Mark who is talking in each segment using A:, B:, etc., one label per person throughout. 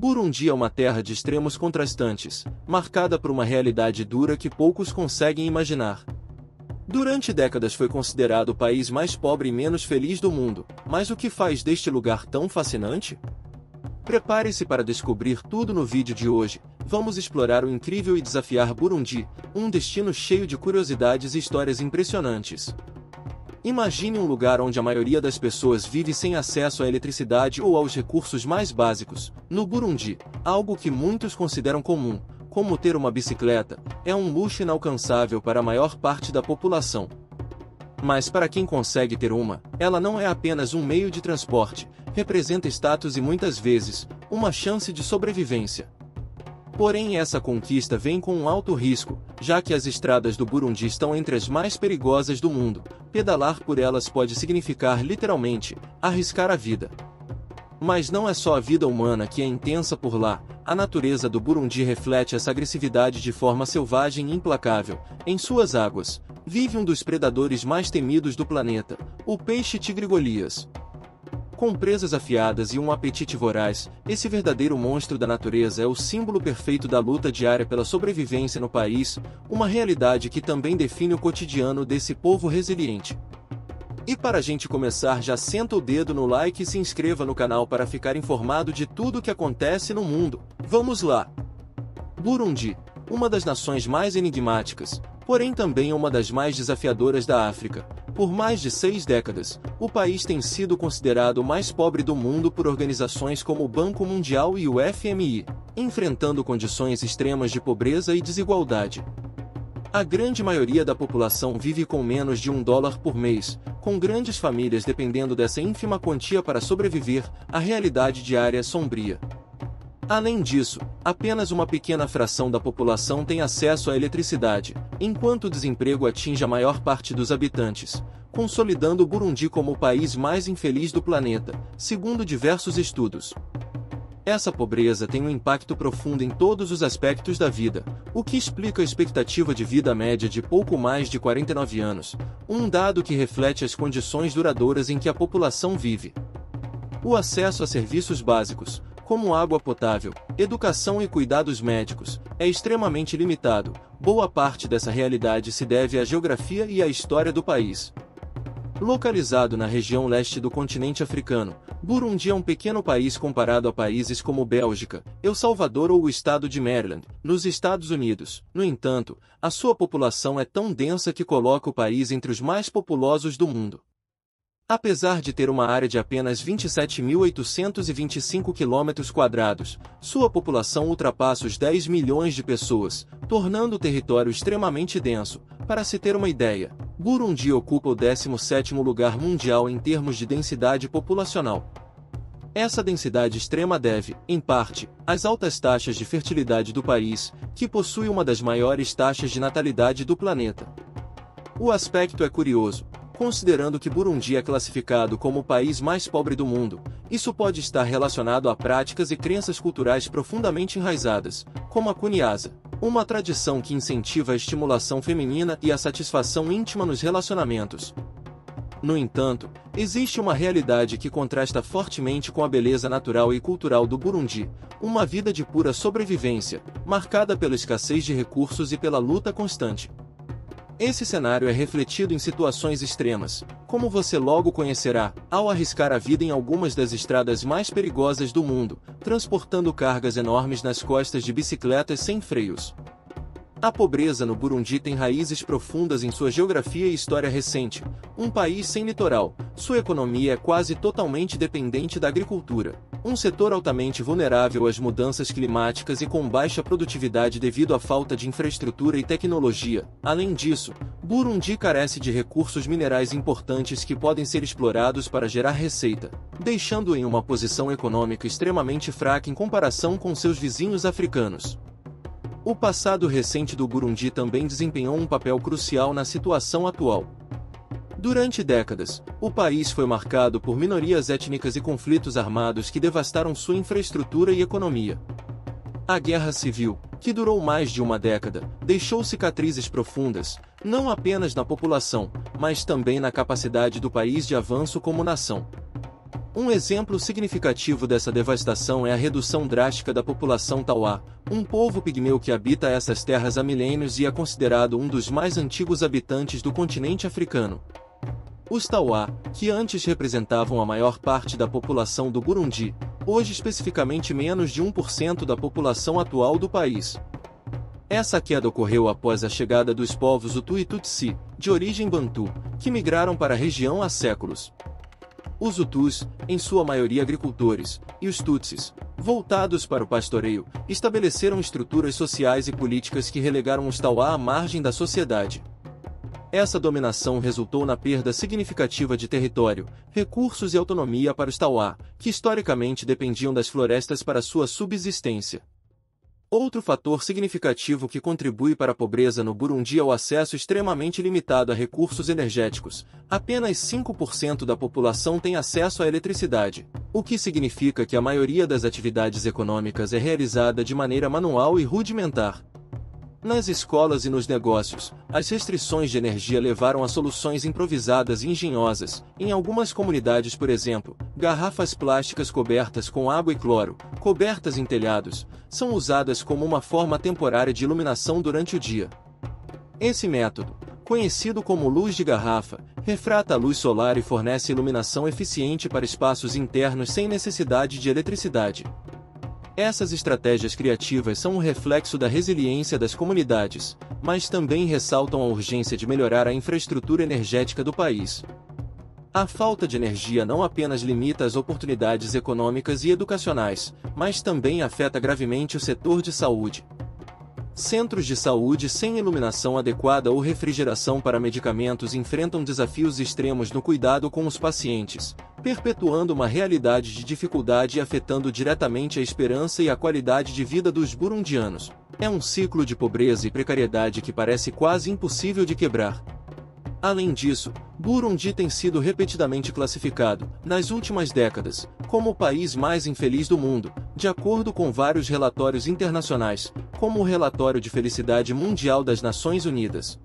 A: Burundi é uma terra de extremos contrastantes, marcada por uma realidade dura que poucos conseguem imaginar. Durante décadas foi considerado o país mais pobre e menos feliz do mundo, mas o que faz deste lugar tão fascinante? Prepare-se para descobrir tudo no vídeo de hoje. Vamos explorar o incrível e desafiar Burundi, um destino cheio de curiosidades e histórias impressionantes. Imagine um lugar onde a maioria das pessoas vive sem acesso à eletricidade ou aos recursos mais básicos. No Burundi, algo que muitos consideram comum, como ter uma bicicleta, é um luxo inalcançável para a maior parte da população. Mas para quem consegue ter uma, ela não é apenas um meio de transporte, representa status e muitas vezes, uma chance de sobrevivência. Porém, essa conquista vem com um alto risco, já que as estradas do Burundi estão entre as mais perigosas do mundo. Pedalar por elas pode significar literalmente arriscar a vida. Mas não é só a vida humana que é intensa por lá, a natureza do Burundi reflete essa agressividade de forma selvagem e implacável. Em suas águas, vive um dos predadores mais temidos do planeta, o peixe tigre-golias. Com presas afiadas e um apetite voraz, esse verdadeiro monstro da natureza é o símbolo perfeito da luta diária pela sobrevivência no país, uma realidade que também define o cotidiano desse povo resiliente. E para a gente começar, já senta o dedo no like e se inscreva no canal para ficar informado de tudo o que acontece no mundo. Vamos lá! Burundi, uma das nações mais enigmáticas, porém também uma das mais desafiadoras da África. Por mais de 6 décadas, o país tem sido considerado o mais pobre do mundo por organizações como o Banco Mundial e o FMI, enfrentando condições extremas de pobreza e desigualdade. A grande maioria da população vive com menos de $1 por mês, com grandes famílias dependendo dessa ínfima quantia para sobreviver. A realidade diária é sombria. Além disso, apenas uma pequena fração da população tem acesso à eletricidade, enquanto o desemprego atinge a maior parte dos habitantes, consolidando o Burundi como o país mais infeliz do planeta, segundo diversos estudos. Essa pobreza tem um impacto profundo em todos os aspectos da vida, o que explica a expectativa de vida média de pouco mais de 49 anos, um dado que reflete as condições duradouras em que a população vive. O acesso a serviços básicos, como água potável, educação e cuidados médicos, é extremamente limitado. Boa parte dessa realidade se deve à geografia e à história do país. Localizado na região leste do continente africano, Burundi é um pequeno país comparado a países como Bélgica, El Salvador ou o estado de Maryland, nos Estados Unidos. No entanto, a sua população é tão densa que coloca o país entre os mais populosos do mundo. Apesar de ter uma área de apenas 27.825 km², sua população ultrapassa os 10 milhões de pessoas, tornando o território extremamente denso. Para se ter uma ideia, Burundi ocupa o 17º lugar mundial em termos de densidade populacional. Essa densidade extrema deve, em parte, às altas taxas de fertilidade do país, que possui uma das maiores taxas de natalidade do planeta. O aspecto é curioso. Considerando que Burundi é classificado como o país mais pobre do mundo, isso pode estar relacionado a práticas e crenças culturais profundamente enraizadas, como a cunhasa, uma tradição que incentiva a estimulação feminina e a satisfação íntima nos relacionamentos. No entanto, existe uma realidade que contrasta fortemente com a beleza natural e cultural do Burundi, uma vida de pura sobrevivência, marcada pela escassez de recursos e pela luta constante. Esse cenário é refletido em situações extremas, como você logo conhecerá, ao arriscar a vida em algumas das estradas mais perigosas do mundo, transportando cargas enormes nas costas de bicicletas sem freios. A pobreza no Burundi tem raízes profundas em sua geografia e história recente. Um país sem litoral, sua economia é quase totalmente dependente da agricultura, um setor altamente vulnerável às mudanças climáticas e com baixa produtividade devido à falta de infraestrutura e tecnologia. Além disso, Burundi carece de recursos minerais importantes que podem ser explorados para gerar receita, deixando-o em uma posição econômica extremamente fraca em comparação com seus vizinhos africanos. O passado recente do Burundi também desempenhou um papel crucial na situação atual. Durante décadas, o país foi marcado por minorias étnicas e conflitos armados que devastaram sua infraestrutura e economia. A Guerra Civil, que durou mais de uma década, deixou cicatrizes profundas, não apenas na população, mas também na capacidade do país de avanço como nação. Um exemplo significativo dessa devastação é a redução drástica da população Tauá, um povo pigmeu que habita essas terras há milênios e é considerado um dos mais antigos habitantes do continente africano. Os Tauá, que antes representavam a maior parte da população do Burundi, hoje especificamente menos de 1% da população atual do país. Essa queda ocorreu após a chegada dos povos Hutu e Tutsi, de origem Bantu, que migraram para a região há séculos. Os Hutus, em sua maioria agricultores, e os Tutsis, voltados para o pastoreio, estabeleceram estruturas sociais e políticas que relegaram os Tauá à margem da sociedade. Essa dominação resultou na perda significativa de território, recursos e autonomia para os Tauá, que historicamente dependiam das florestas para sua subsistência. Outro fator significativo que contribui para a pobreza no Burundi é o acesso extremamente limitado a recursos energéticos. Apenas 5% da população tem acesso à eletricidade, o que significa que a maioria das atividades econômicas é realizada de maneira manual e rudimentar. Nas escolas e nos negócios, as restrições de energia levaram a soluções improvisadas e engenhosas. Em algumas comunidades, por exemplo, garrafas plásticas cobertas com água e cloro, cobertas em telhados, são usadas como uma forma temporária de iluminação durante o dia. Esse método, conhecido como luz de garrafa, refrata a luz solar e fornece iluminação eficiente para espaços internos sem necessidade de eletricidade. Essas estratégias criativas são um reflexo da resiliência das comunidades, mas também ressaltam a urgência de melhorar a infraestrutura energética do país. A falta de energia não apenas limita as oportunidades econômicas e educacionais, mas também afeta gravemente o setor de saúde. Centros de saúde sem iluminação adequada ou refrigeração para medicamentos enfrentam desafios extremos no cuidado com os pacientes, perpetuando uma realidade de dificuldade e afetando diretamente a esperança e a qualidade de vida dos burundianos. É um ciclo de pobreza e precariedade que parece quase impossível de quebrar. Além disso, Burundi tem sido repetidamente classificado, nas últimas décadas, como o país mais infeliz do mundo, de acordo com vários relatórios internacionais, como o Relatório de Felicidade Mundial das Nações Unidas.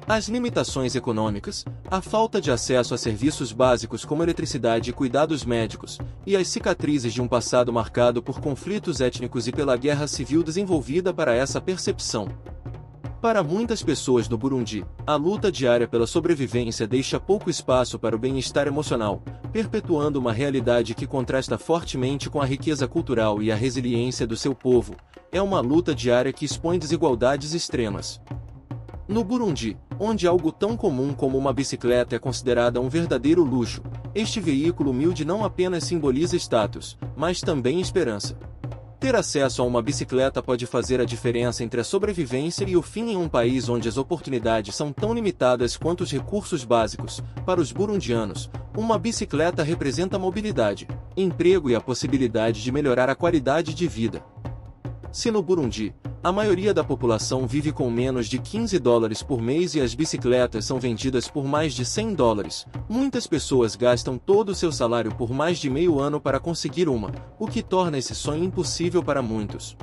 A: As limitações econômicas, a falta de acesso a serviços básicos como eletricidade e cuidados médicos, e as cicatrizes de um passado marcado por conflitos étnicos e pela guerra civil desenvolvida para essa percepção. Para muitas pessoas no Burundi, a luta diária pela sobrevivência deixa pouco espaço para o bem-estar emocional, perpetuando uma realidade que contrasta fortemente com a riqueza cultural e a resiliência do seu povo. É uma luta diária que expõe desigualdades extremas. No Burundi, onde algo tão comum como uma bicicleta é considerada um verdadeiro luxo, este veículo humilde não apenas simboliza status, mas também esperança. Ter acesso a uma bicicleta pode fazer a diferença entre a sobrevivência e o fim em um país onde as oportunidades são tão limitadas quanto os recursos básicos. Para os burundianos, uma bicicleta representa mobilidade, emprego e a possibilidade de melhorar a qualidade de vida. Se no Burundi, a maioria da população vive com menos de $15 por mês e as bicicletas são vendidas por mais de $100, muitas pessoas gastam todo o seu salário por mais de meio ano para conseguir uma, o que torna esse sonho impossível para muitos.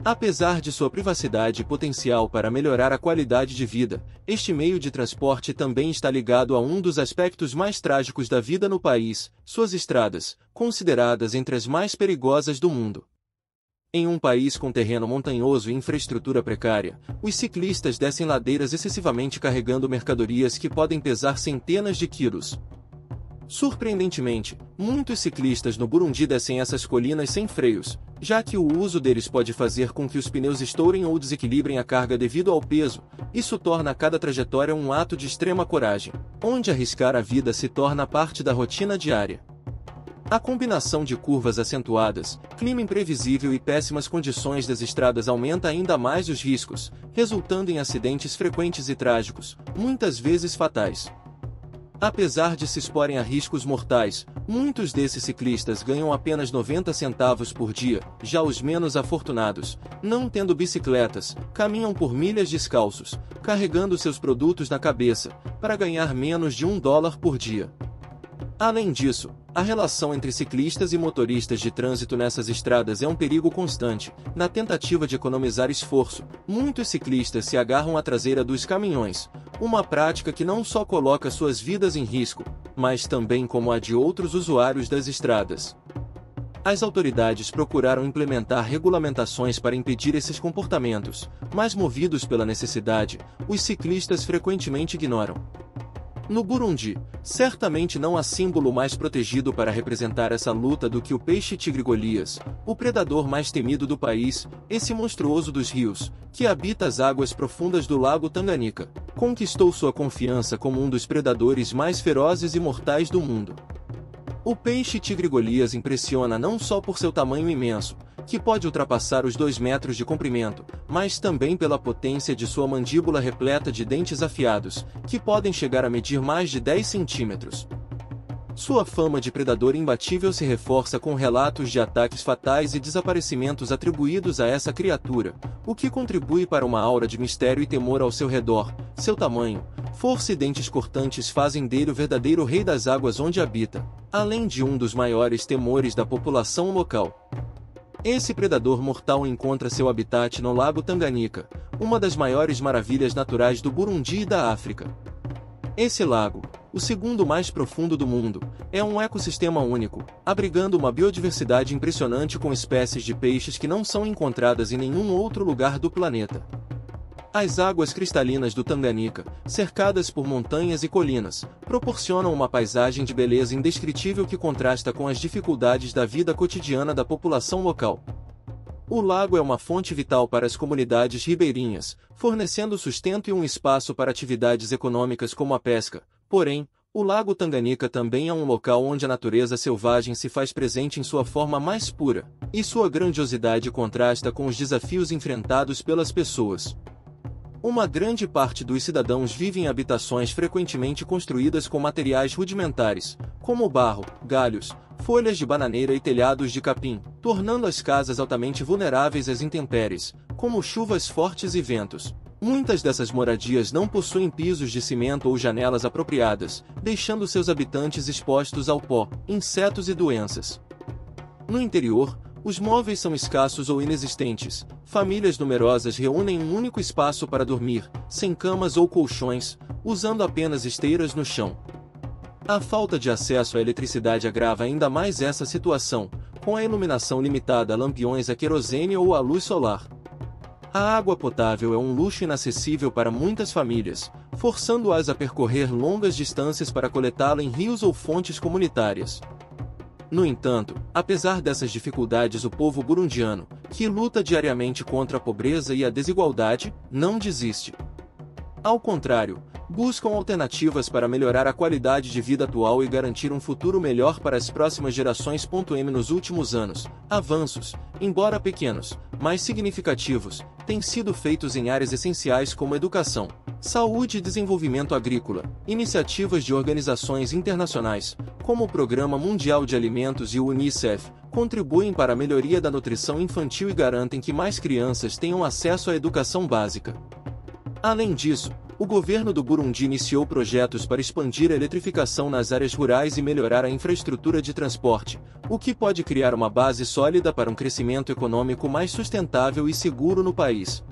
A: Apesar de sua privacidade e potencial para melhorar a qualidade de vida, este meio de transporte também está ligado a um dos aspectos mais trágicos da vida no país, suas estradas, consideradas entre as mais perigosas do mundo. Em um país com terreno montanhoso e infraestrutura precária, os ciclistas descem ladeiras excessivamente carregando mercadorias que podem pesar centenas de quilos. Surpreendentemente, muitos ciclistas no Burundi descem essas colinas sem freios, já que o uso deles pode fazer com que os pneus estourem ou desequilibrem a carga devido ao peso. Isso torna cada trajetória um ato de extrema coragem, onde arriscar a vida se torna parte da rotina diária. A combinação de curvas acentuadas, clima imprevisível e péssimas condições das estradas aumenta ainda mais os riscos, resultando em acidentes frequentes e trágicos, muitas vezes fatais. Apesar de se exporem a riscos mortais, muitos desses ciclistas ganham apenas 90 centavos por dia. Já os menos afortunados, não tendo bicicletas, caminham por milhas descalços, carregando seus produtos na cabeça, para ganhar menos de $1 por dia. Além disso, a relação entre ciclistas e motoristas de trânsito nessas estradas é um perigo constante. Na tentativa de economizar esforço, muitos ciclistas se agarram à traseira dos caminhões, uma prática que não só coloca suas vidas em risco, mas também como a de outros usuários das estradas. As autoridades procuraram implementar regulamentações para impedir esses comportamentos, mas movidos pela necessidade, os ciclistas frequentemente ignoram. No Burundi, certamente não há símbolo mais protegido para representar essa luta do que o peixe-tigre Golias, o predador mais temido do país, esse monstruoso dos rios, que habita as águas profundas do lago Tanganyika, conquistou sua confiança como um dos predadores mais ferozes e mortais do mundo. O peixe-tigre Golias impressiona não só por seu tamanho imenso, que pode ultrapassar os 2 metros de comprimento, mas também pela potência de sua mandíbula repleta de dentes afiados, que podem chegar a medir mais de 10 centímetros. Sua fama de predador imbatível se reforça com relatos de ataques fatais e desaparecimentos atribuídos a essa criatura, o que contribui para uma aura de mistério e temor ao seu redor. Seu tamanho, força e dentes cortantes fazem dele o verdadeiro rei das águas onde habita, além de um dos maiores temores da população local. Esse predador mortal encontra seu habitat no Lago Tanganyika, uma das maiores maravilhas naturais do Burundi e da África. Esse lago, o segundo mais profundo do mundo, é um ecossistema único, abrigando uma biodiversidade impressionante com espécies de peixes que não são encontradas em nenhum outro lugar do planeta. As águas cristalinas do Tanganyika, cercadas por montanhas e colinas, proporcionam uma paisagem de beleza indescritível que contrasta com as dificuldades da vida cotidiana da população local. O lago é uma fonte vital para as comunidades ribeirinhas, fornecendo sustento e um espaço para atividades econômicas como a pesca. Porém, o Lago Tanganyika também é um local onde a natureza selvagem se faz presente em sua forma mais pura, e sua grandiosidade contrasta com os desafios enfrentados pelas pessoas. Uma grande parte dos cidadãos vive em habitações frequentemente construídas com materiais rudimentares, como barro, galhos, folhas de bananeira e telhados de capim, tornando as casas altamente vulneráveis às intempéries, como chuvas fortes e ventos. Muitas dessas moradias não possuem pisos de cimento ou janelas apropriadas, deixando seus habitantes expostos ao pó, insetos e doenças. No interior, os móveis são escassos ou inexistentes. Famílias numerosas reúnem um único espaço para dormir, sem camas ou colchões, usando apenas esteiras no chão. A falta de acesso à eletricidade agrava ainda mais essa situação, com a iluminação limitada a lampiões a querosene ou à luz solar. A água potável é um luxo inacessível para muitas famílias, forçando-as a percorrer longas distâncias para coletá-la em rios ou fontes comunitárias. No entanto, apesar dessas dificuldades, o povo burundiano, que luta diariamente contra a pobreza e a desigualdade, não desiste. Ao contrário, buscam alternativas para melhorar a qualidade de vida atual e garantir um futuro melhor para as próximas gerações. Nos últimos anos, avanços, embora pequenos, mas significativos, têm sido feitos em áreas essenciais como educação, saúde e desenvolvimento agrícola. Iniciativas de organizações internacionais, como o Programa Mundial de Alimentos e o UNICEF, contribuem para a melhoria da nutrição infantil e garantem que mais crianças tenham acesso à educação básica. Além disso, o governo do Burundi iniciou projetos para expandir a eletrificação nas áreas rurais e melhorar a infraestrutura de transporte, o que pode criar uma base sólida para um crescimento econômico mais sustentável e seguro no país.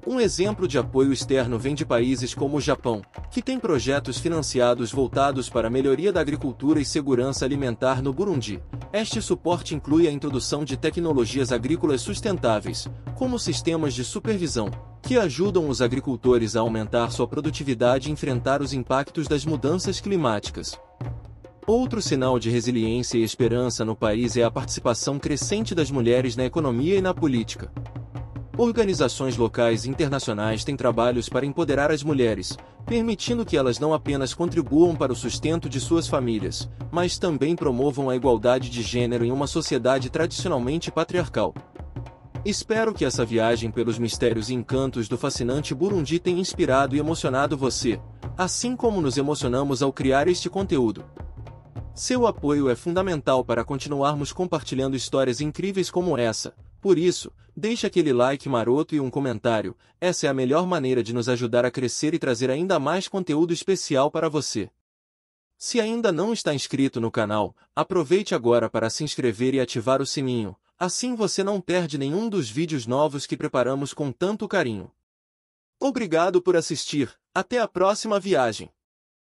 A: Um exemplo de apoio externo vem de países como o Japão, que tem projetos financiados voltados para a melhoria da agricultura e segurança alimentar no Burundi. Este suporte inclui a introdução de tecnologias agrícolas sustentáveis, como sistemas de supervisão, que ajudam os agricultores a aumentar sua produtividade e enfrentar os impactos das mudanças climáticas. Outro sinal de resiliência e esperança no país é a participação crescente das mulheres na economia e na política. Organizações locais e internacionais têm trabalhos para empoderar as mulheres, permitindo que elas não apenas contribuam para o sustento de suas famílias, mas também promovam a igualdade de gênero em uma sociedade tradicionalmente patriarcal. Espero que essa viagem pelos mistérios e encantos do fascinante Burundi tenha inspirado e emocionado você, assim como nos emocionamos ao criar este conteúdo. Seu apoio é fundamental para continuarmos compartilhando histórias incríveis como essa. Por isso, deixe aquele like maroto e um comentário. Essa é a melhor maneira de nos ajudar a crescer e trazer ainda mais conteúdo especial para você. Se ainda não está inscrito no canal, aproveite agora para se inscrever e ativar o sininho. Assim você não perde nenhum dos vídeos novos que preparamos com tanto carinho. Obrigado por assistir. Até a próxima viagem.